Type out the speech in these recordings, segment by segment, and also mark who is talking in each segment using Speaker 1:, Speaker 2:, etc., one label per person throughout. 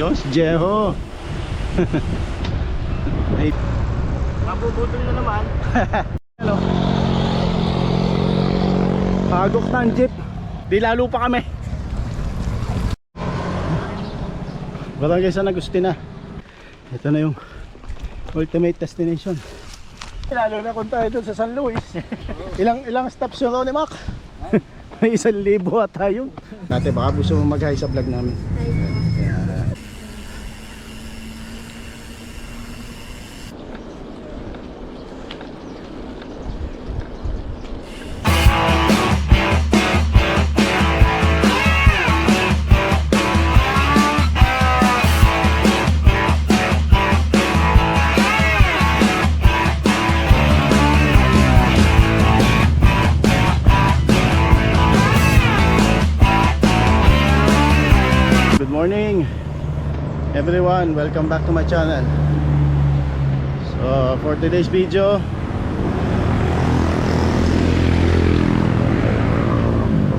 Speaker 1: Yun, si Jeho.
Speaker 2: Mabubutol na naman.
Speaker 1: Hello. Pagok na ang jeep. Di lalo pa kami. Barangay San Agustina. Ito na yung ultimate destination. Lalo na kung tayo dun sa San Luis. Ilang stops yun ni Mac? May 1,000 at tayo. Dati baka gusto mo mag-hi sa vlog namin. Good morning everyone, welcome back to my channel. So for today's video,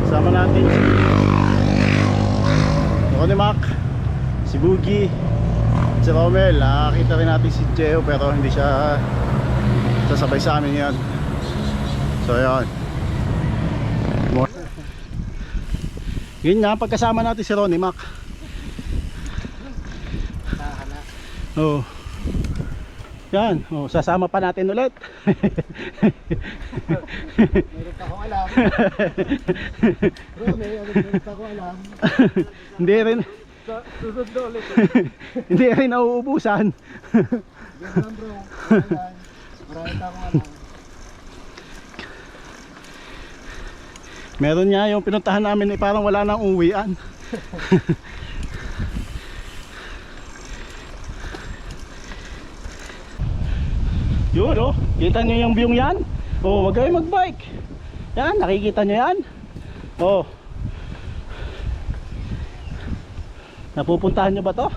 Speaker 1: sama natin ako ni Mac, si Boogie, si Romel. Nakakita rin natin si Jeho pero hindi siya sasabay sa amin yan. So yun, yun nga, pagkasama natin si Ronnie Mac. Oh. Yan, oh, sasama pa natin ulit.
Speaker 2: Meron pa akong alam. Bro, meron pa akong alam.
Speaker 1: Hindi rin.
Speaker 2: Susod na ulit.
Speaker 1: Hindi rin nauubusan.
Speaker 2: Yan lang bro. Meron pa akong alam.
Speaker 1: Meron nga yung pinuntahan namin, parang wala nang uwian. Yun, oh, kita nyo yung view yan? Oh, wag kayo magbike. Yan, nakikita nyo yan? Oh, napupuntahan nyo ba to?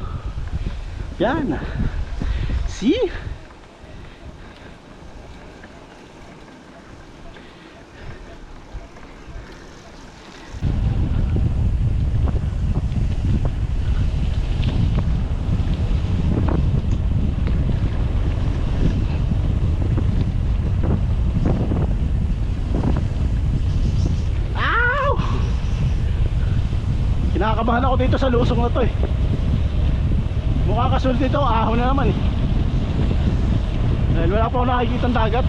Speaker 1: Yan. See? Kinakabahan ako dito sa lusong na to eh. Mukha kasunod dito, ahon na naman eh. Dahil wala pa ako nakikita ng dagat.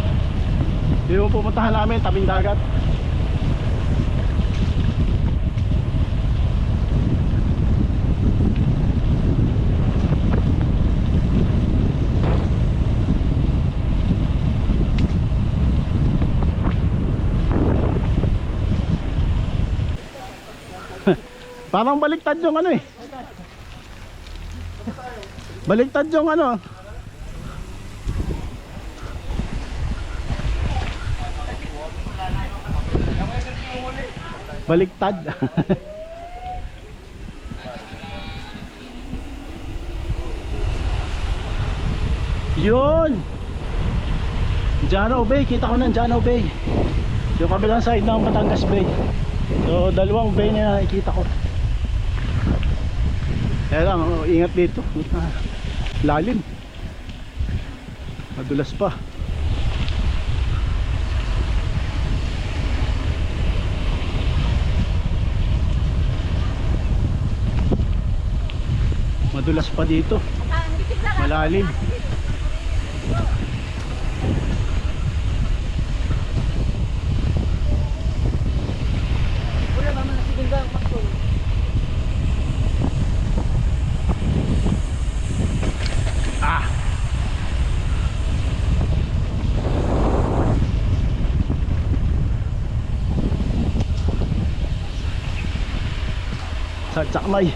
Speaker 1: Yung pupuntahan namin, tabing dagat. Parang baliktad yung ano eh. Baliktad yung ano. Baliktad. Yun. Jano Bay, kita ko ng Jano Bay. Yung kabilang side ng Batangas Bay. So dalawang bay na nakikita ko. Kaya lang, ingat dito. Lalim. Madulas pa. Madulas pa dito. Malalim. Sa Tsakmay.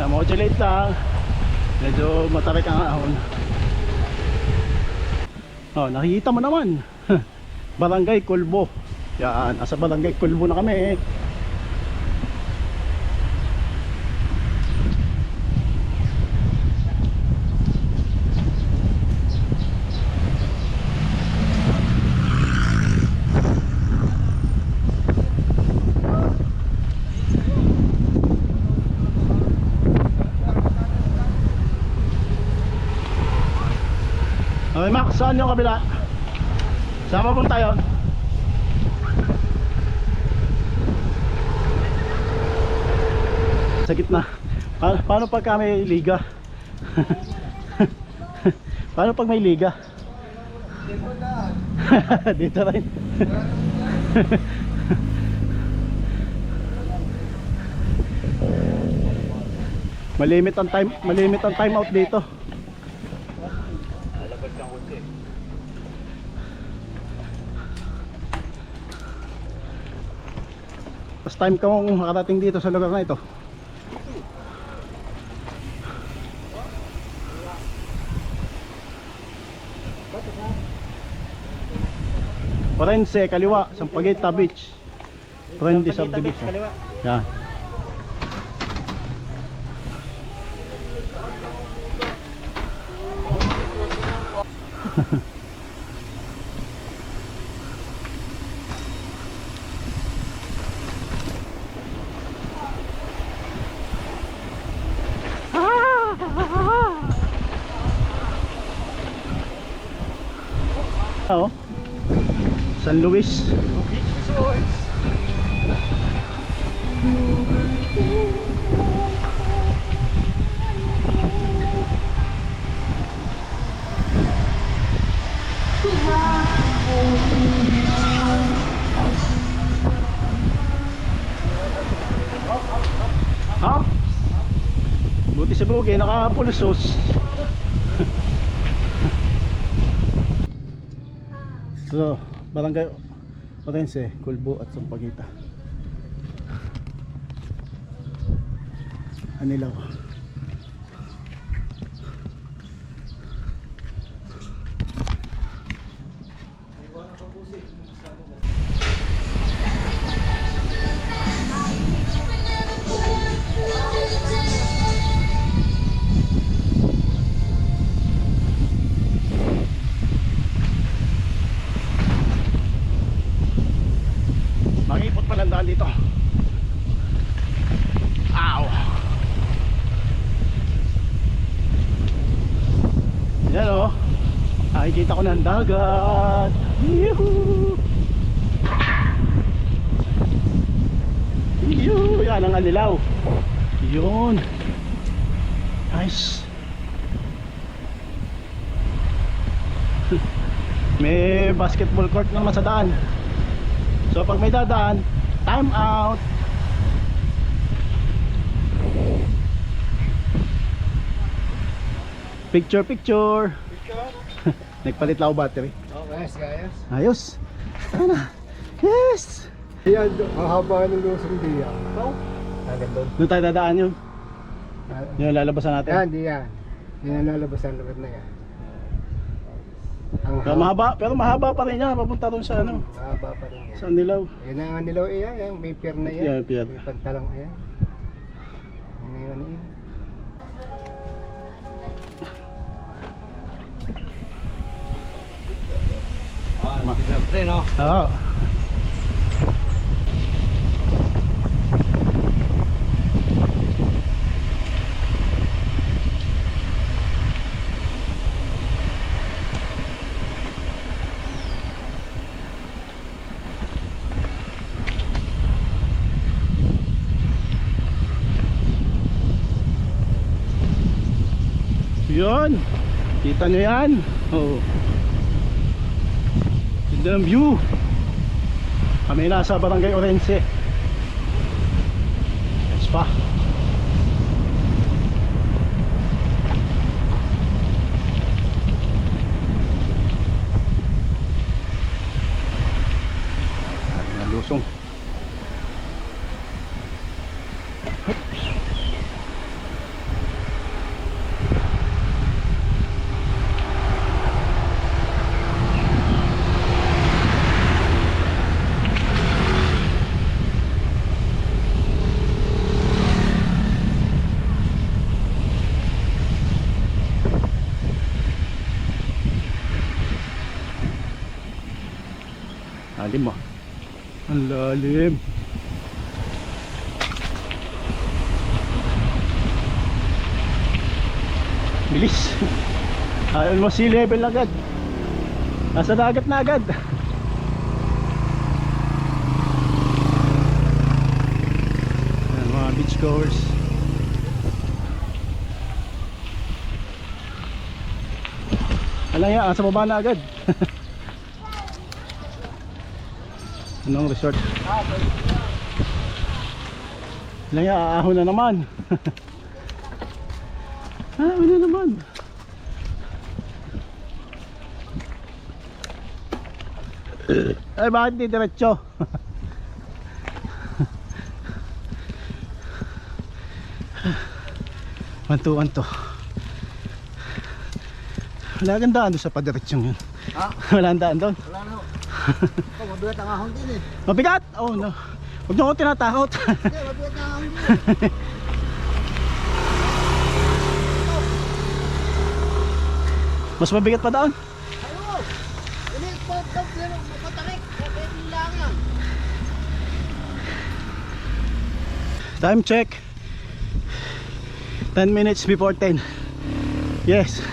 Speaker 1: Modulate lang. Medyo matarik ang ahon. Oh, nakikita mo naman. Barangay Kulbo. Yan, nasa Barangay Kulbo na kami. Okay, Max, saan yung kabila? Saan papunta yun? Sa gitna. Paano pagka may liga? Paano pag may liga? Dito rin. Malimit ang time out dito. First time ka mong makarating dito sa lugar na ito. Orense, kaliwa, Sampaguita Beach. Trendy subdivision. Yan. Oh, San Luis. Ha? Buti si Bugi nakapulsos. So, Barangay Orense, Kulbo at Sampaguita. Anilaw. Makipot pa lang daan dito. Ow! Yan o. Nakikita ko ng dagat. Yuhuu! Yuhuu! Yan ang Anilaw. Yun. Nice. May basketball court naman sa daan. So pag may dadaan, time out. Picture. Nagpalit lang ako battery.
Speaker 2: Okay, guys.
Speaker 1: Ayos. Tara na. Yes.
Speaker 2: Ayan, ang haba ng lusong diya. Agad doon.
Speaker 1: Doon tayo dadaan yun. Yung lalabasan natin.
Speaker 2: Yan, di yan. Yan ang lalabasan lugar na yan. Ang
Speaker 1: Pero mahaba pa rin yan. Papunta doon sa ano.
Speaker 2: haba pa rin yan.
Speaker 1: Sa Anilaw.
Speaker 2: Yan ang Anilaw iyan, yan. May pier na yan.
Speaker 1: Yan, pier.
Speaker 2: May pantalong ayan. Yan yan.
Speaker 1: Oo. Yun. Kita nyo yan. Oo. Ganda ng view. Kami nasa Barangay Orense. Yes pa. Nalusong. Lalim ah. Ang lalim. Bilis. Almost sea level na agad. Nasa dagat na agad. Ayan, mga beach goers. Alam yan, sa baba na agad. Anong resort? Alam yan, aahon na naman. Aahon na naman. Ay, bakit di diretso? Wanto. Wala kang daan doon sa padiretsyon yun.
Speaker 2: Ha?
Speaker 1: Wala kang daan doon.
Speaker 2: Wala na. Ito, mabigat ang ahon din eh.
Speaker 1: Mabigat! Oh no. Huwag niyo ako tinatakot.
Speaker 2: Hindi, mabigat ang ahon din eh.
Speaker 1: Mas mabigat pa doon.
Speaker 2: Ayun! Ini, pop, yan, mapatarik. Pwede lang yan.
Speaker 1: Time check. 10 minutes before 10. Yes.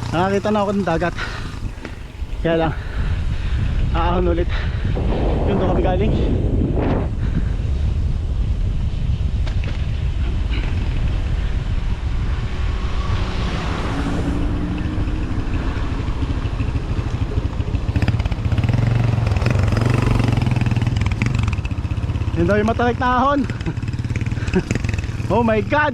Speaker 1: Nakakita na ako ng dagat. Kaya lang aahon ulit. Yun doon kami galing. Yun daw yung matarik na ahon. Oh my God.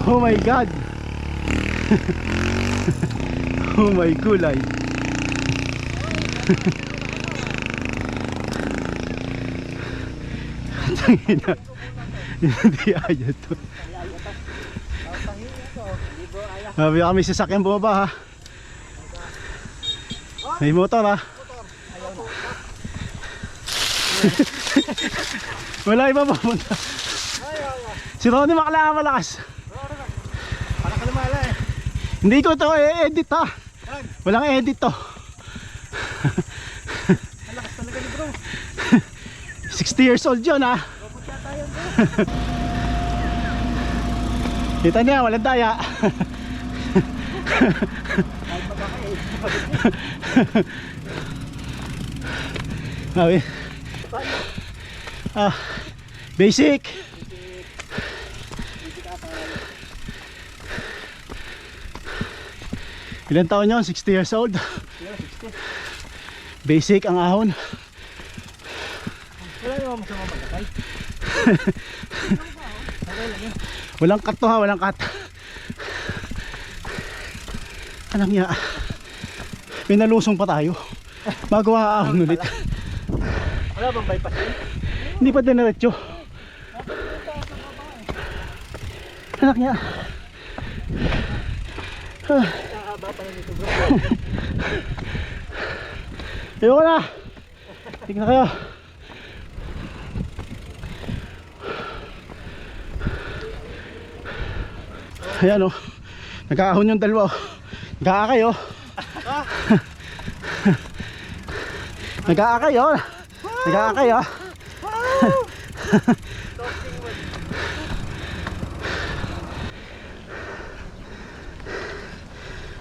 Speaker 1: Oh my God. Oh my kulay. Tangina. Hindi ayaw to. Sabi kami sasakyan bumaba ha. May motor ha. Wala iba papunta. Si Ronnie Makala malakas.
Speaker 2: Para ka lumala eh.
Speaker 1: Hindi ko to edit ha. Walang edit to.
Speaker 2: Malakas talaga ni bro.
Speaker 1: 60 years old yun ha.
Speaker 2: Pupunta tayo bro.
Speaker 1: Kita niya walang daya. Sabi basic. Ilan taon yun? 60 years old. Basic ang ahon.
Speaker 2: Wala naman masama magkakay.
Speaker 1: Walang cut to ha, walang cut. Alam niya, pinalusong pa tayo. Magawa ahon ulit.
Speaker 2: Wala bang bypass yun?
Speaker 1: Hindi pa diniretso. Anak niya.
Speaker 2: Nakahaba pa rin ito bro.
Speaker 1: Ayoko na. Tignan kayo. Ayan o. Nag-aahon yung dalawa. Nag-aakay o. Nag-aakay o. Nag-aakay o.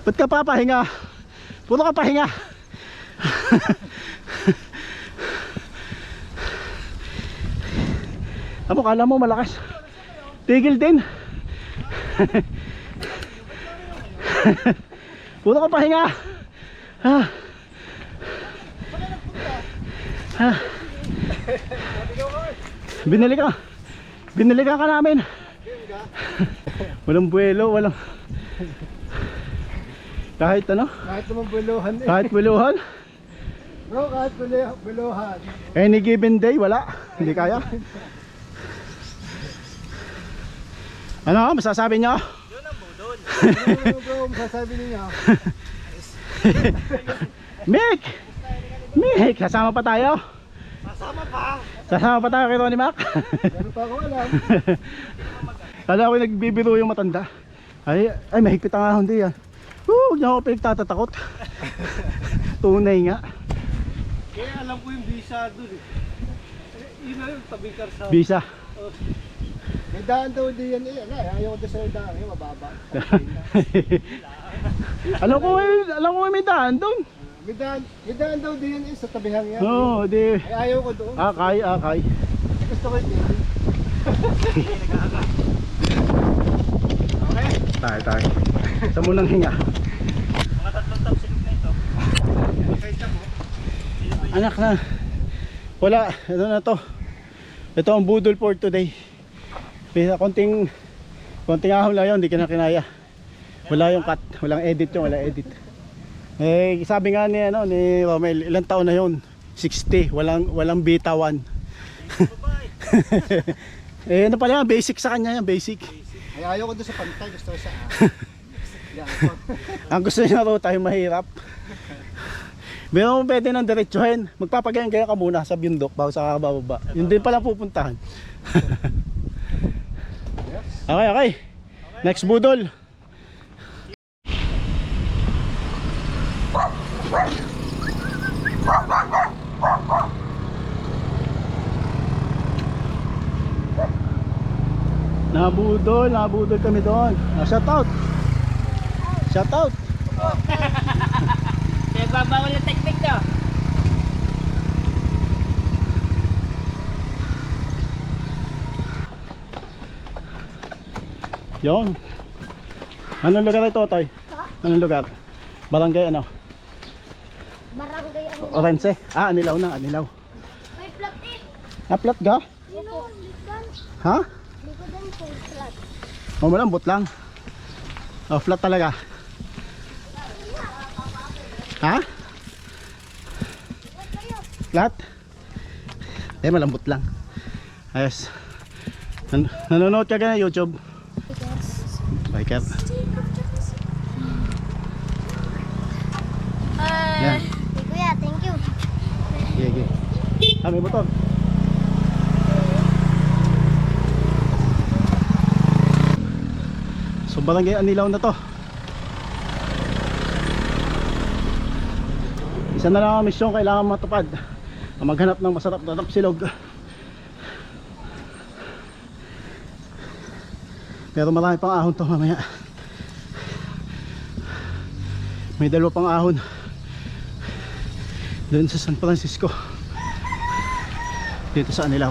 Speaker 1: Ba't ka papahinga? Puro ka pahinga. Amo, kala mo malakas. Tigil din. Puro ka pahinga. Binili ka namin. Walang buwelo, walang kahit ano,
Speaker 2: Kahit naman buluhan eh.
Speaker 1: kahit buluhan.
Speaker 2: Bro, kahit buluhan.
Speaker 1: Any given day, wala. Hindi kaya. Ano, masasabi nyo?
Speaker 2: Ano bro, masasabi niya?
Speaker 1: Mick, sasama pa tayo? Sasama pa tayo kay Ronnie Mac?
Speaker 2: Meron pa ako alam.
Speaker 1: Kala ko nagbibiro yung matanda. Ay mahigpit ang ahon din yan. Huwag niyo ako pinagtatatakot. Tunay nga.
Speaker 2: Kaya alam ko yung visa doon eh.
Speaker 3: Yun na yung tabikar sa...
Speaker 1: Bisa.
Speaker 2: May daan daw din yan eh. Ayaw ko doon sa daan. Yung mababa.
Speaker 1: Alam ko may daan doon.
Speaker 2: May daan daw din yan eh. Sa tabihang yan.
Speaker 1: Oo, di.
Speaker 2: Ay, ayaw ko doon.
Speaker 1: Akay.
Speaker 2: Gusto ko yun. Okay.
Speaker 1: Tayo. Sa munang hinga.
Speaker 3: Mga tatlong top silog na ito.
Speaker 1: Anak na. Wala. Ito na to. Ito ang budol for today. Konting ahon lang yun. Hindi ka na kinaya. Wala yung cut. Walang edit yung. Wala edit. Eh, sabi nga ni Romel, ilang taon na yun? 60. Walang beta 1. Eh, ano pala yan? Basic sa kanya yan. Basic.
Speaker 2: Ay, ayaw ko doon sa pantay. Gusto ko sa...
Speaker 1: Ang gusto niya raw tayo mahirap. Pero pwede nang diretsuhin. Magpapagaya ka muna sa bundok bago sa bababa. Yun din pala pupuntahan. Okay. Next budol. Nabudol kami doon. Shout out.
Speaker 3: Nagbabawal yung technique nyo.
Speaker 1: Yon. Anong lugar ito, Toy? Anong lugar? Barangay ano?
Speaker 4: Barangay ang
Speaker 1: Orense? Anilaw na, Anilaw.
Speaker 4: may flat eh.
Speaker 1: Naplat ka?
Speaker 4: Sino? Likdan.
Speaker 1: Ha?
Speaker 4: Likodan po flat.
Speaker 1: O malambot lang. O flat talaga. Ha? Flat? Eh malambot lang. Ayos. Nanonood ka na YouTube? Biker. Yan.
Speaker 4: Kuya, thank you.
Speaker 1: Sige. May motor. So barangay Anilaw na to. Isa na lang ang misyon kailangan matupad. Ang maghanap ng masarap na tapsilog. Pero marami pang ahon to mamaya. May dalawa pang ahon doon sa San Francisco, dito sa Anilaw.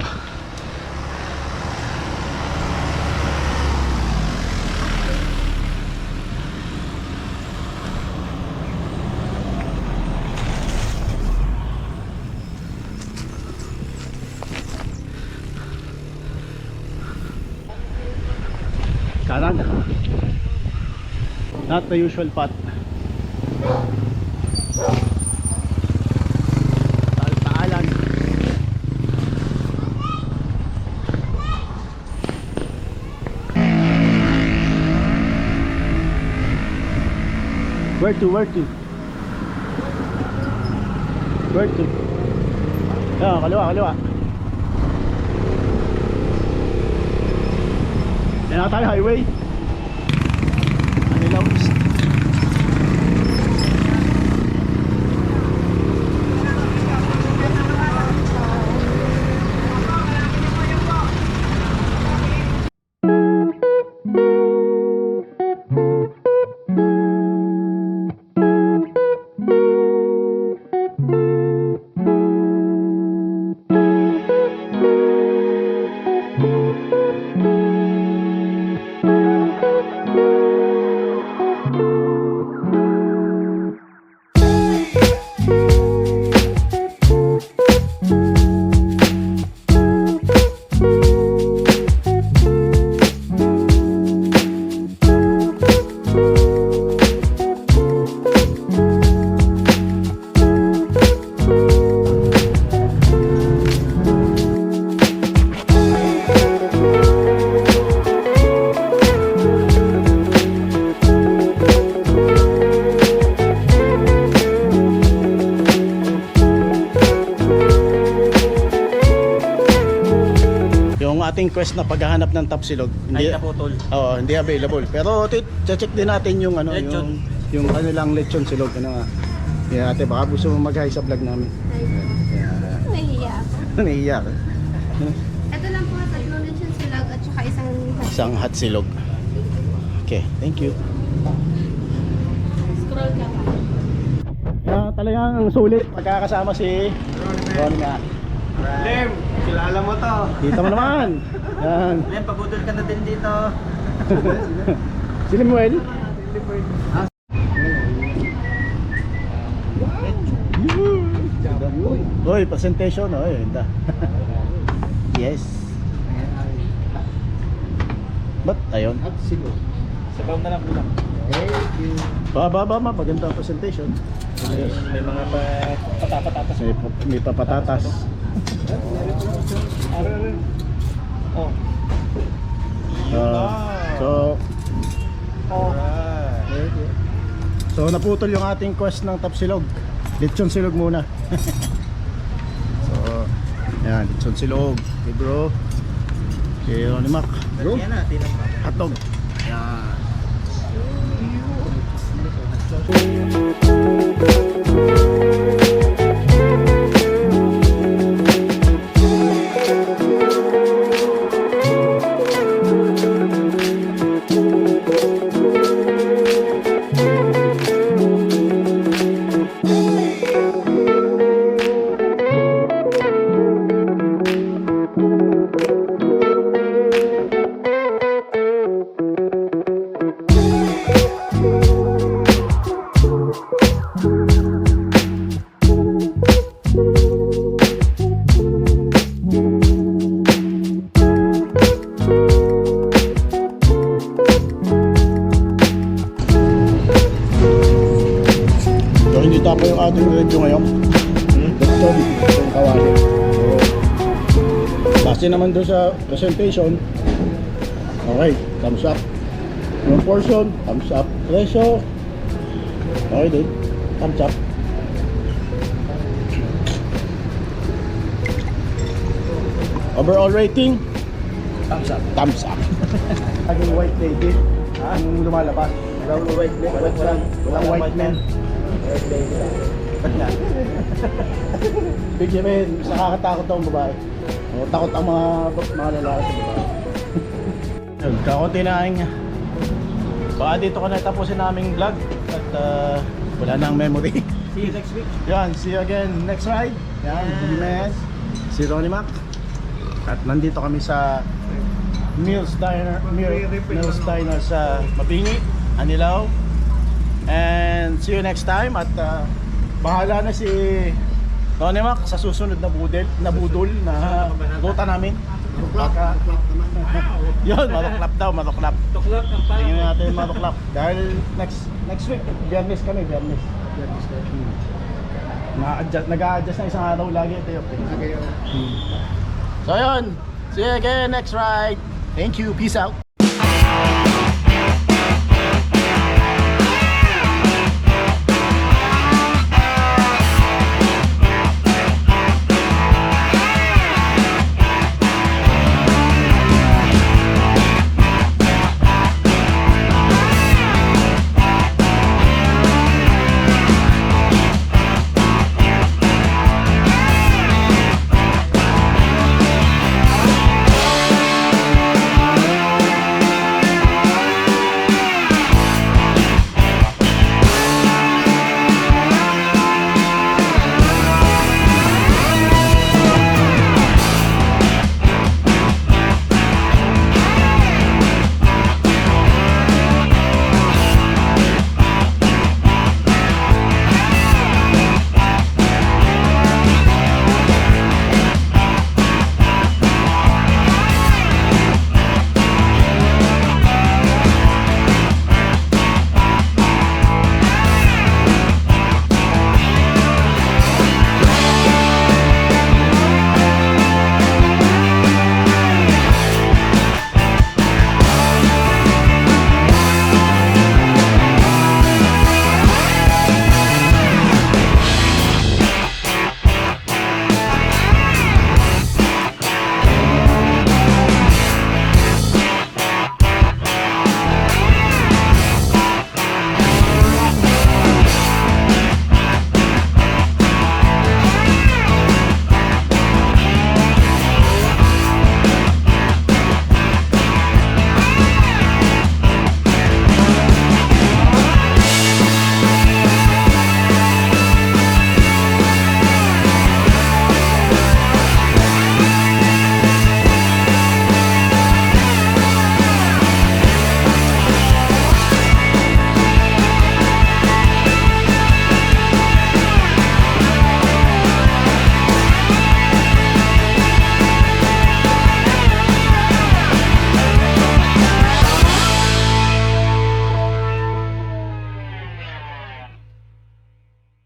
Speaker 1: Kanan, not the usual path. Paalan. Where to? Kaliwa. Yan na tayo, highway. Anilaw East. ating quest na paghahanap ng tapsilog
Speaker 3: Ay naputol.
Speaker 1: Oo, hindi available. Pero check din natin yung ano,
Speaker 3: Lechon.
Speaker 1: yung kanilang lechon silog ano nga. Yan ate, baka gusto mo mag-hi sa vlog namin.
Speaker 4: Nahiya ako.
Speaker 1: Nahiya ka.
Speaker 4: Ito lang po, tatlong lechon silag at saka
Speaker 1: Isang hot silog. Okay, thank you.
Speaker 4: scroll ka pa.
Speaker 1: Talagang sulit pagkakasama si Ronnie nga.
Speaker 3: Lem, kilala mo to.
Speaker 1: Kita mo naman. Yan.
Speaker 3: Lem, pabudol ka na din dito.
Speaker 1: Si Limuel. Uy, presentation. Uy, ganda. Yes. Ba't ayun?
Speaker 2: At sino?
Speaker 3: Sabaw na lang bilang.
Speaker 2: Thank you.
Speaker 1: Baba, maganda ang presentation.
Speaker 3: May mga patapatatas.
Speaker 1: May papatatas.
Speaker 3: Oh.
Speaker 1: So,
Speaker 2: Thank you.
Speaker 1: so naputol yung ating quest ng Tapsilog. Lechon silog muna. So, yan, lechon silog. Okay bro. Okay, Ronnie Mac.
Speaker 2: Bro?
Speaker 3: Yan na, tilang pa.
Speaker 1: Hotdog. Yan. So, hindi tapo yung ating review ngayon. Lechon, yung kawali. So, base naman doon sa presentation, okay, thumbs up. Yung portion, thumbs up. Presyo, okay din, thumbs up. Overall rating,
Speaker 3: Thumbs up.
Speaker 1: thumbs up. Laging white lady, ang lumalabas. Walang white man. Walang white man. Big Jamin, nakakatakot daw ang babae. O, takot ang mga lalaki sa babae. Yun, kakunti na ang baka dito ko na tapusin naming vlog at wala na ang memory.
Speaker 3: See you next week.
Speaker 1: Yan, see you again next ride. Yan, Big Man, si Ronnie Mac. At nandito kami sa Mills Diner sa Mabingi, Anilao. And see you next time at bahala na si Ronnie Mac sa susunod na budol na ruta namin. Baka yun, maruklap daw, maruklap.
Speaker 3: Tuklap ang pa.
Speaker 1: Tingnan natin yung maruklap. Dahil next week, Biyernes kami, Biyernes. Nag-a-adjust na isang araw lagi ito yun.
Speaker 2: Okay.
Speaker 1: So yun, see you again next ride. Thank you, peace out.